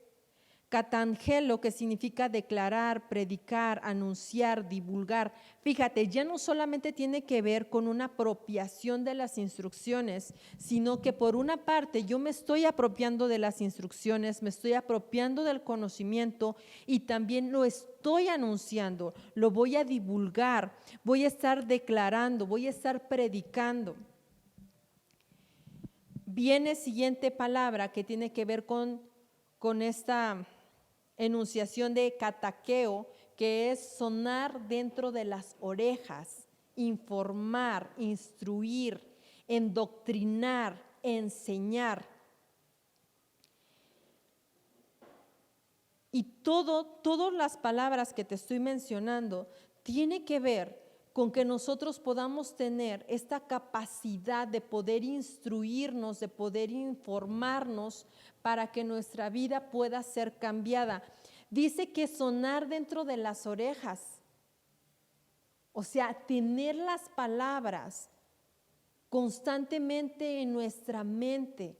catangelo, que significa declarar, predicar, anunciar, divulgar. Fíjate, ya no solamente tiene que ver con una apropiación de las instrucciones, sino que por una parte yo me estoy apropiando de las instrucciones, me estoy apropiando del conocimiento y también lo estoy anunciando, lo voy a divulgar, voy a estar declarando, voy a estar predicando. Viene siguiente palabra que tiene que ver con esta enunciación de cataqueo, que es sonar dentro de las orejas, informar, instruir, endoctrinar, enseñar. Y todas las palabras que te estoy mencionando tiene que ver con que nosotros podamos tener esta capacidad de poder instruirnos, de poder informarnos para que nuestra vida pueda ser cambiada. Dice que sonar dentro de las orejas, o sea, tener las palabras constantemente en nuestra mente,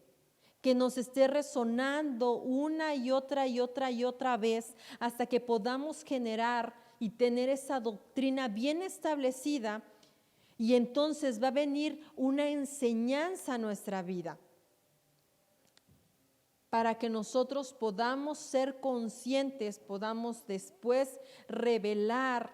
que nos esté resonando una y otra y otra y otra vez hasta que podamos generar y tener esa doctrina bien establecida, y entonces va a venir una enseñanza a nuestra vida para que nosotros podamos ser conscientes, podamos después revelar,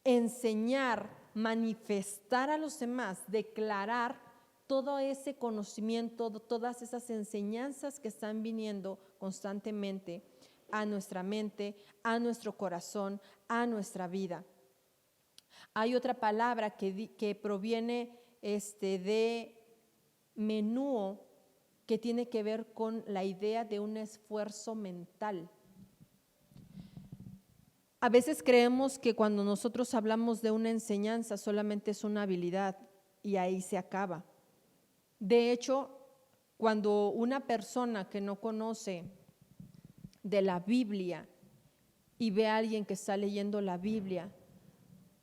enseñar, manifestar a los demás, declarar todo ese conocimiento, todas esas enseñanzas que están viniendo constantemente a nuestra mente, a nuestro corazón, a nuestra vida. Hay otra palabra que proviene de menúo, que tiene que ver con la idea de un esfuerzo mental. A veces creemos que cuando nosotros hablamos de una enseñanza solamente es una habilidad y ahí se acaba. De hecho, cuando una persona que no conoce de la Biblia y ve a alguien que está leyendo la Biblia,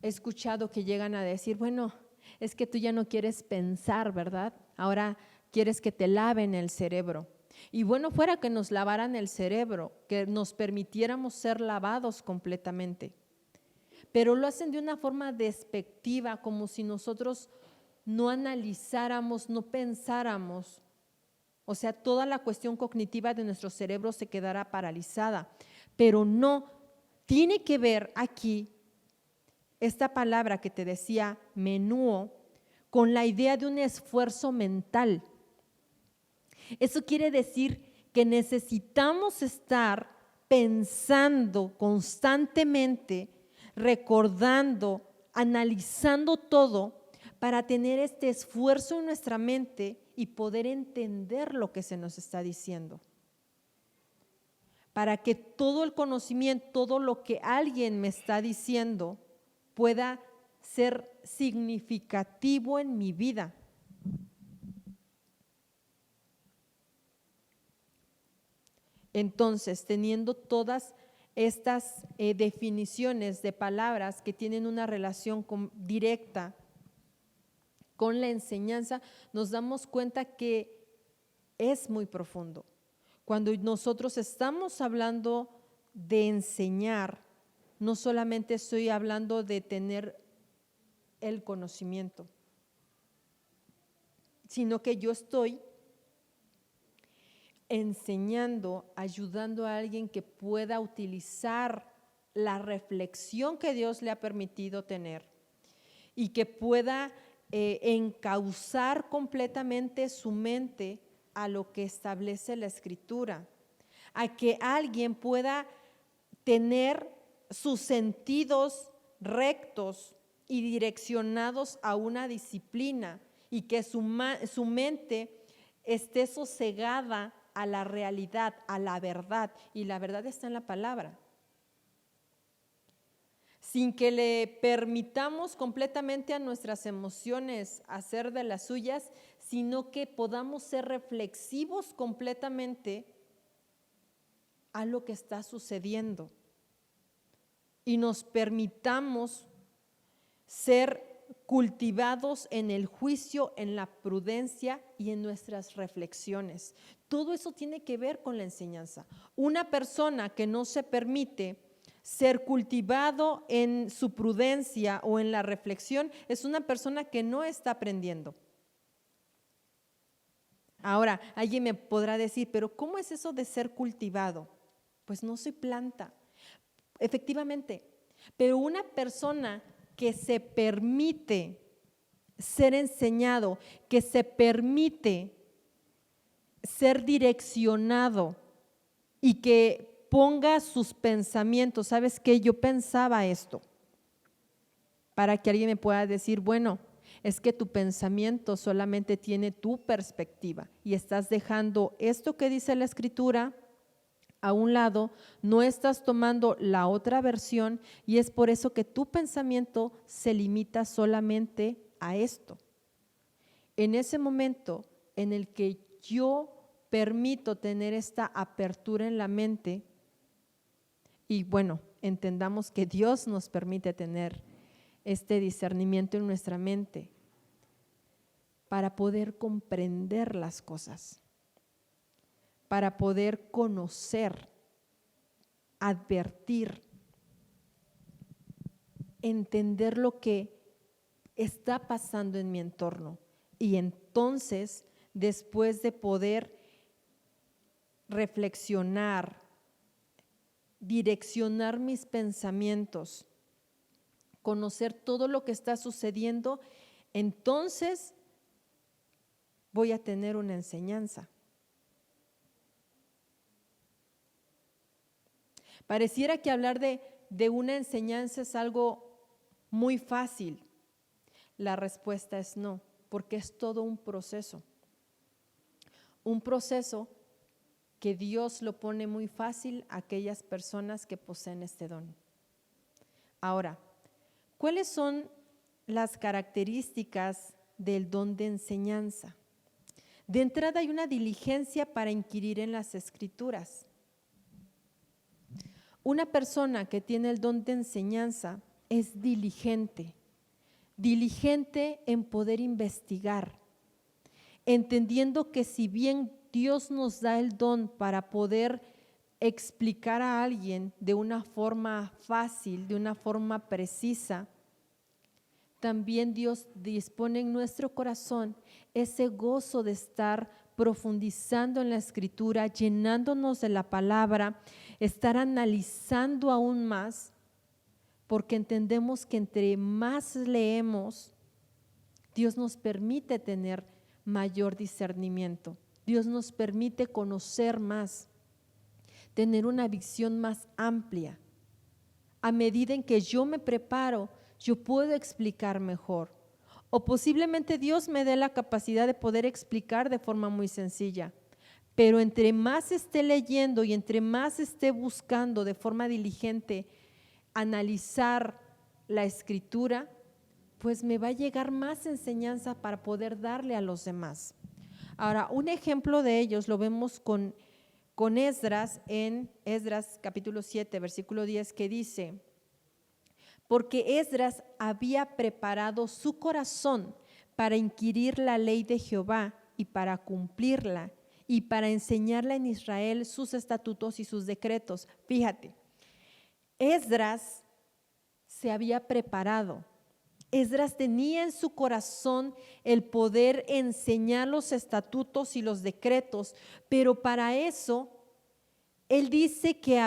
he escuchado que llegan a decir, bueno, es que tú ya no quieres pensar, ¿verdad? Ahora quieres que te laven el cerebro. Y bueno, fuera que nos lavaran el cerebro, que nos permitiéramos ser lavados completamente. Pero lo hacen de una forma despectiva, como si nosotros no analizáramos, no pensáramos. O sea, toda la cuestión cognitiva de nuestro cerebro se quedará paralizada. Pero no, tiene que ver aquí esta palabra que te decía, menúo, con la idea de un esfuerzo mental. Eso quiere decir que necesitamos estar pensando constantemente, recordando, analizando todo para tener este esfuerzo en nuestra mente y poder entender lo que se nos está diciendo. Para que todo el conocimiento, todo lo que alguien me está diciendo pueda ser significativo en mi vida. Entonces, teniendo todas estas definiciones de palabras que tienen una relación directa con la enseñanza, nos damos cuenta que es muy profundo. Cuando nosotros estamos hablando de enseñar, no solamente estoy hablando de tener el conocimiento, sino que yo estoy enseñando, ayudando a alguien que pueda utilizar la reflexión que Dios le ha permitido tener y que pueda encauzar completamente su mente a lo que establece la Escritura, a que alguien pueda tener sus sentidos rectos y direccionados a una disciplina y que su mente esté sosegada a la realidad, a la verdad, y la verdad está en la palabra. sin que le permitamos completamente a nuestras emociones hacer de las suyas, sino que podamos ser reflexivos completamente a lo que está sucediendo y nos permitamos ser cultivados en el juicio, en la prudencia y en nuestras reflexiones. Todo eso tiene que ver con la enseñanza. Una persona que no se permite ser cultivado en su prudencia o en la reflexión es una persona que no está aprendiendo. Ahora, alguien me podrá decir, pero ¿cómo es eso de ser cultivado? Pues no soy planta. Efectivamente, pero una persona que se permite ser enseñado, que se permite ser direccionado y que ponga sus pensamientos, ¿sabes qué? Yo pensaba esto, para que alguien me pueda decir, bueno, es que tu pensamiento solamente tiene tu perspectiva y estás dejando esto que dice la Escritura a un lado, no estás tomando la otra versión y es por eso que tu pensamiento se limita solamente a esto. En ese momento en el que yo permito tener esta apertura en la mente, y bueno, entendamos que Dios nos permite tener este discernimiento en nuestra mente para poder comprender las cosas, para poder conocer, advertir, entender lo que está pasando en mi entorno. Y entonces, después de poder reflexionar, direccionar mis pensamientos, conocer todo lo que está sucediendo, entonces voy a tener una enseñanza. Pareciera que hablar de una enseñanza es algo muy fácil. La respuesta es no, porque es todo un proceso. Un proceso que Dios lo pone muy fácil a aquellas personas que poseen este don. Ahora, ¿cuáles son las características del don de enseñanza? De entrada hay una diligencia para inquirir en las Escrituras. Una persona que tiene el don de enseñanza es diligente en poder investigar, entendiendo que si bien Dios nos da el don para poder explicar a alguien de una forma fácil, de una forma precisa, también Dios dispone en nuestro corazón ese gozo de estar profundizando en la Escritura, llenándonos de la palabra, estar analizando aún más, porque entendemos que entre más leemos, Dios nos permite tener mayor discernimiento, Dios nos permite conocer más, tener una visión más amplia. A medida en que yo me preparo, yo puedo explicar mejor. O posiblemente Dios me dé la capacidad de poder explicar de forma muy sencilla. Pero entre más esté leyendo y entre más esté buscando de forma diligente analizar la Escritura, pues me va a llegar más enseñanza para poder darle a los demás. Ahora, un ejemplo de ellos lo vemos con Esdras en Esdras capítulo 7, versículo 10, que dice: porque Esdras había preparado su corazón para inquirir la ley de Jehová y para cumplirla y para enseñarla en Israel sus estatutos y sus decretos. Fíjate, Esdras se había preparado. Esdras tenía en su corazón el poder enseñar los estatutos y los decretos, pero para eso él dice que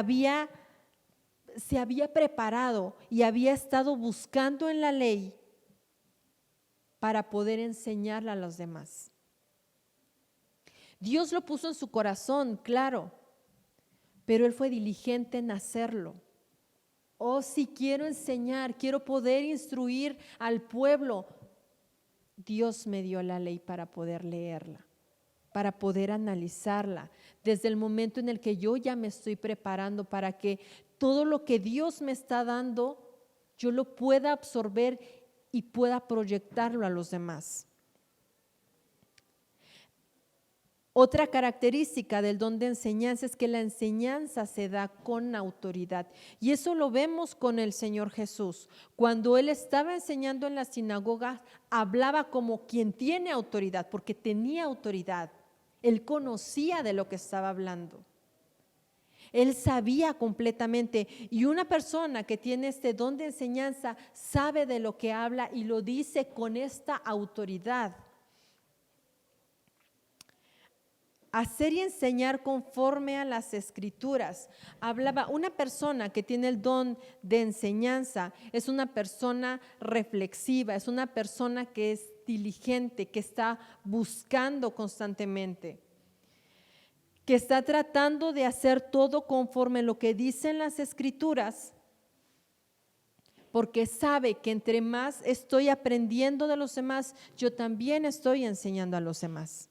se había preparado y había estado buscando en la ley para poder enseñarla a los demás. Dios lo puso en su corazón, claro, pero él fue diligente en hacerlo. Oh, si quiero enseñar, quiero poder instruir al pueblo, Dios me dio la ley para poder leerla, para poder analizarla, desde el momento en el que yo ya me estoy preparando para que todo lo que Dios me está dando yo lo pueda absorber y pueda proyectarlo a los demás. Otra característica del don de enseñanza es que la enseñanza se da con autoridad. Y eso lo vemos con el Señor Jesús. Cuando Él estaba enseñando en la sinagoga, hablaba como quien tiene autoridad, porque tenía autoridad. Él conocía de lo que estaba hablando. Él sabía completamente. Y una persona que tiene este don de enseñanza sabe de lo que habla y lo dice con esta autoridad. Hacer y enseñar conforme a las Escrituras. Hablaba, una persona que tiene el don de enseñanza es una persona reflexiva, es una persona que es diligente, que está buscando constantemente, que está tratando de hacer todo conforme a lo que dicen las Escrituras, porque sabe que entre más estoy aprendiendo de los demás, yo también estoy enseñando a los demás.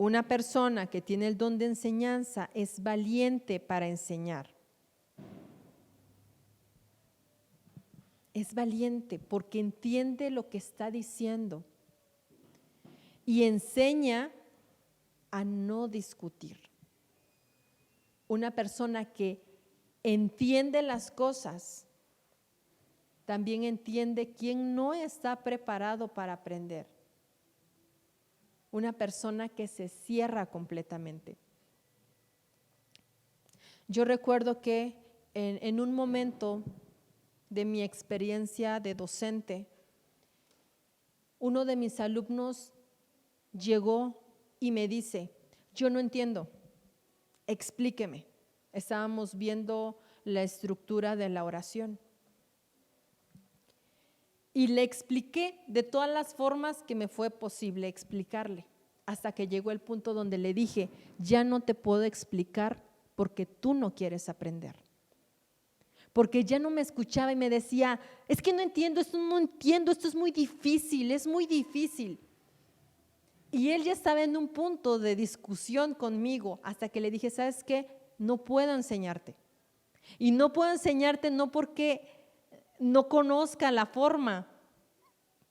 Una persona que tiene el don de enseñanza es valiente para enseñar. Es valiente porque entiende lo que está diciendo y enseña a no discutir. Una persona que entiende las cosas también entiende quién no está preparado para aprender. Una persona que se cierra completamente. Yo recuerdo que en un momento de mi experiencia de docente, uno de mis alumnos llegó y me dice, yo no entiendo, explíqueme. Estábamos viendo la estructura de la oración. Y le expliqué de todas las formas que me fue posible explicarle, hasta que llegó el punto donde le dije, ya no te puedo explicar porque tú no quieres aprender. Porque ya no me escuchaba y me decía, es que no entiendo, esto es muy difícil, es muy difícil. Y él ya estaba en un punto de discusión conmigo, hasta que le dije, ¿sabes qué? No puedo enseñarte. Y no puedo enseñarte no porque no conozca la forma,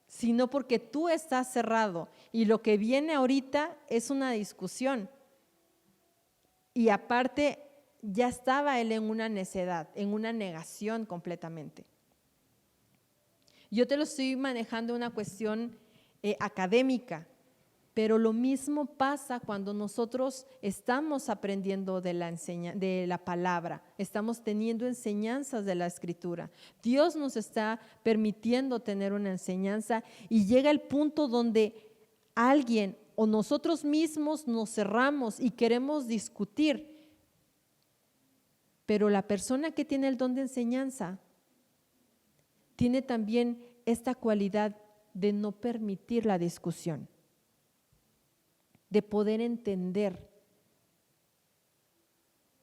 sino porque tú estás cerrado y lo que viene ahorita es una discusión. Y aparte ya estaba él en una necedad, en una negación completamente. Yo te lo estoy manejando una cuestión académica, pero lo mismo pasa cuando nosotros estamos aprendiendo de la palabra, estamos teniendo enseñanzas de la Escritura. Dios nos está permitiendo tener una enseñanza y llega el punto donde alguien o nosotros mismos nos cerramos y queremos discutir, pero la persona que tiene el don de enseñanza tiene también esta cualidad de no permitir la discusión, de poder entender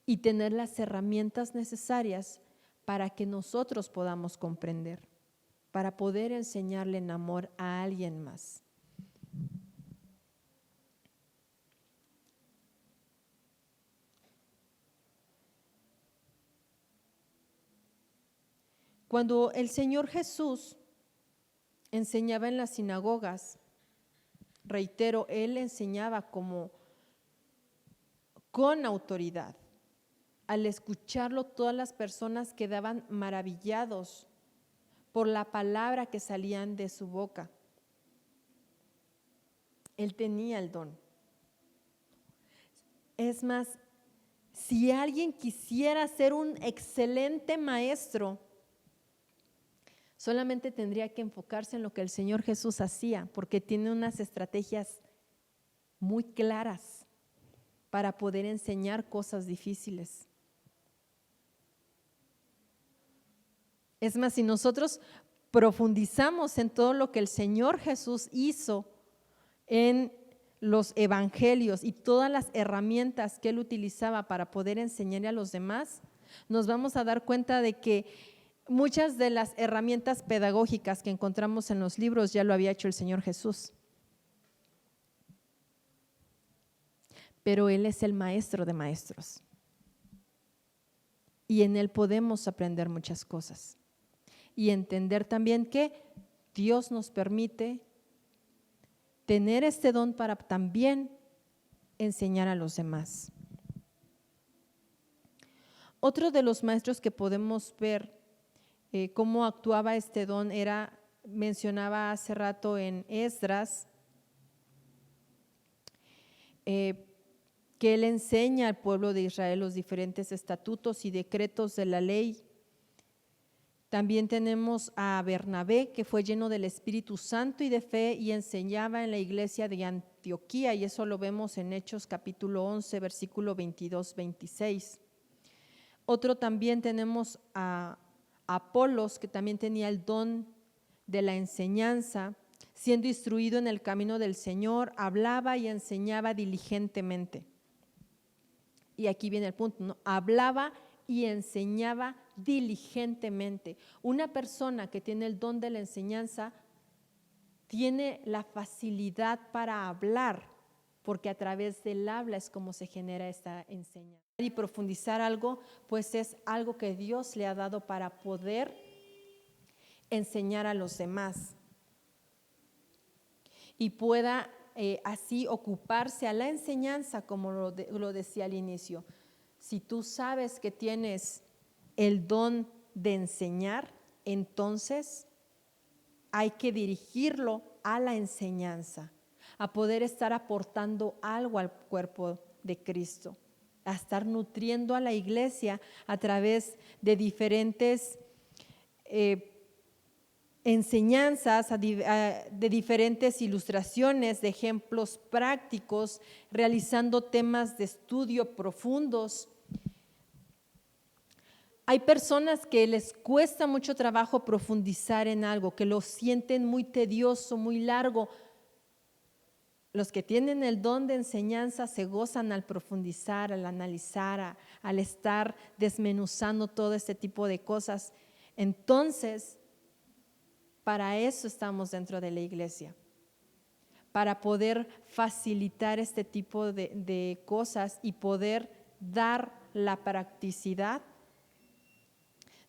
y tener las herramientas necesarias para que nosotros podamos comprender, para poder enseñarle en amor a alguien más. Cuando el Señor Jesús enseñaba en las sinagogas, reitero, Él enseñaba con autoridad. Al escucharlo, todas las personas quedaban maravillados por la palabra que salían de su boca. Él tenía el don. Es más, si alguien quisiera ser un excelente maestro, solamente tendría que enfocarse en lo que el Señor Jesús hacía, porque tiene unas estrategias muy claras para poder enseñar cosas difíciles. Es más, si nosotros profundizamos en todo lo que el Señor Jesús hizo en los evangelios y todas las herramientas que Él utilizaba para poder enseñarle a los demás, nos vamos a dar cuenta de que muchas de las herramientas pedagógicas que encontramos en los libros ya lo había hecho el Señor Jesús. Pero Él es el maestro de maestros. y en Él podemos aprender muchas cosas. Y entender también que Dios nos permite tener este don para también enseñar a los demás. Otro de los maestros que podemos ver cómo actuaba este don mencionaba hace rato en Esdras, que él enseña al pueblo de Israel los diferentes estatutos y decretos de la ley. También tenemos a Bernabé, que fue lleno del Espíritu Santo y de fe y enseñaba en la iglesia de Antioquía, y eso lo vemos en Hechos capítulo 11, versículo 22-26. Otro también tenemos a Apolos, que también tenía el don de la enseñanza, siendo instruido en el camino del Señor, hablaba y enseñaba diligentemente. Y aquí viene el punto, ¿no? Hablaba y enseñaba diligentemente. Una persona que tiene el don de la enseñanza tiene la facilidad para hablar, porque a través del habla es como se genera esta enseñanza. Y profundizar algo, pues es algo que Dios le ha dado para poder enseñar a los demás y pueda así ocuparse a la enseñanza, como lo decía al inicio. Si tú sabes que tienes el don de enseñar, entonces hay que dirigirlo a la enseñanza, a poder estar aportando algo al cuerpo de Cristo, a estar nutriendo a la iglesia a través de diferentes enseñanzas, de diferentes ilustraciones, de ejemplos prácticos, realizando temas de estudio profundos. Hay personas que les cuesta mucho trabajo profundizar en algo, que lo sienten muy tedioso, muy largo. Los que tienen el don de enseñanza se gozan al profundizar, al analizar, al estar desmenuzando todo este tipo de cosas. Entonces, para eso estamos dentro de la iglesia, para poder facilitar este tipo de cosas y poder dar la practicidad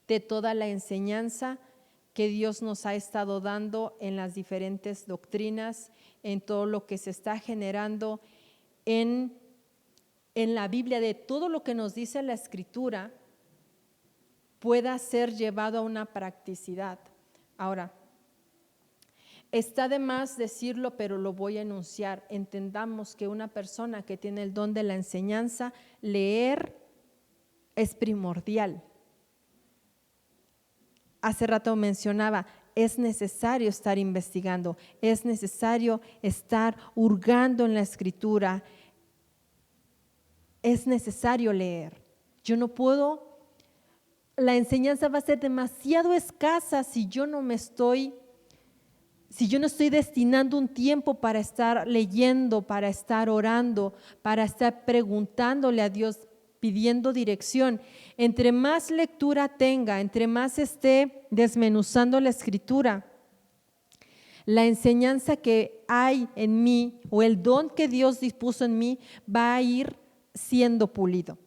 de toda la enseñanza que Dios nos ha estado dando en las diferentes doctrinas, en todo lo que se está generando en la Biblia, de todo lo que nos dice la Escritura, pueda ser llevado a una practicidad. Ahora, está de más decirlo, pero lo voy a enunciar. Entendamos que una persona que tiene el don de la enseñanza, leer es primordial. Hace rato mencionaba, es necesario estar investigando, es necesario estar hurgando en la Escritura, es necesario leer. Yo no puedo, la enseñanza va a ser demasiado escasa si yo no estoy destinando un tiempo para estar leyendo, para estar orando, para estar preguntándole a Dios, pidiendo dirección. Entre más lectura tenga, entre más esté desmenuzando la Escritura, la enseñanza que hay en mí o el don que Dios dispuso en mí va a ir siendo pulido.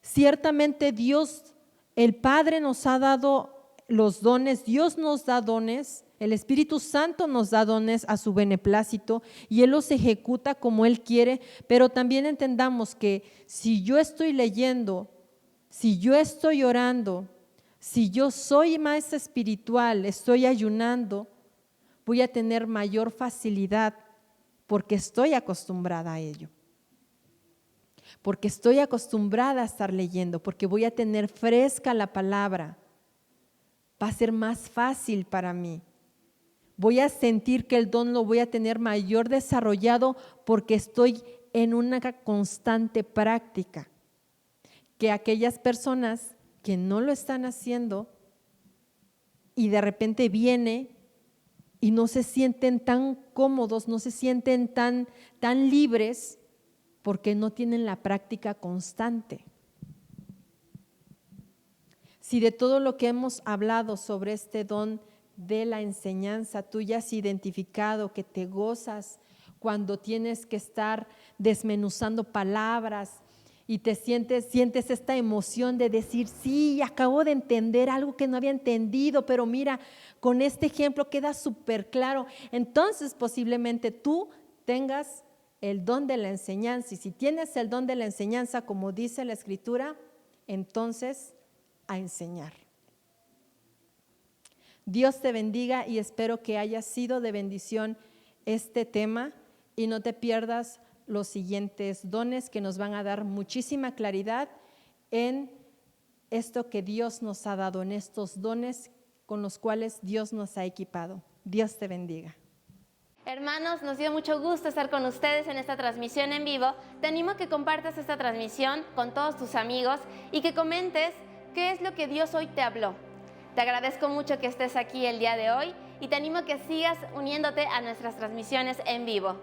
Ciertamente Dios, el Padre, nos ha dado los dones, Dios nos da dones, el Espíritu Santo nos da dones a su beneplácito y Él los ejecuta como Él quiere, pero también entendamos que si yo estoy leyendo, si yo estoy orando, si yo soy más espiritual, estoy ayunando, voy a tener mayor facilidad porque estoy acostumbrada a ello. Porque estoy acostumbrada a estar leyendo, porque voy a tener fresca la palabra. Va a ser más fácil para mí. Voy a sentir que el don lo voy a tener mayor desarrollado porque estoy en una constante práctica. Que aquellas personas que no lo están haciendo y de repente viene y no se sienten tan cómodos, no se sienten tan libres porque no tienen la práctica constante. Si de todo lo que hemos hablado sobre este don de la enseñanza, tú ya has identificado que te gozas cuando tienes que estar desmenuzando palabras, y sientes esta emoción de decir, sí, acabo de entender algo que no había entendido, pero mira, con este ejemplo queda súper claro. Entonces posiblemente tú tengas el don de la enseñanza, y si tienes el don de la enseñanza, como dice la Escritura, entonces a enseñar. Dios te bendiga y espero que haya sido de bendición este tema y no te pierdas los siguientes dones que nos van a dar muchísima claridad en esto que Dios nos ha dado, en estos dones con los cuales Dios nos ha equipado. Dios te bendiga. Hermanos, nos dio mucho gusto estar con ustedes en esta transmisión en vivo. Te animo a que compartas esta transmisión con todos tus amigos y que comentes qué es lo que Dios hoy te habló. Te agradezco mucho que estés aquí el día de hoy y te animo a que sigas uniéndote a nuestras transmisiones en vivo.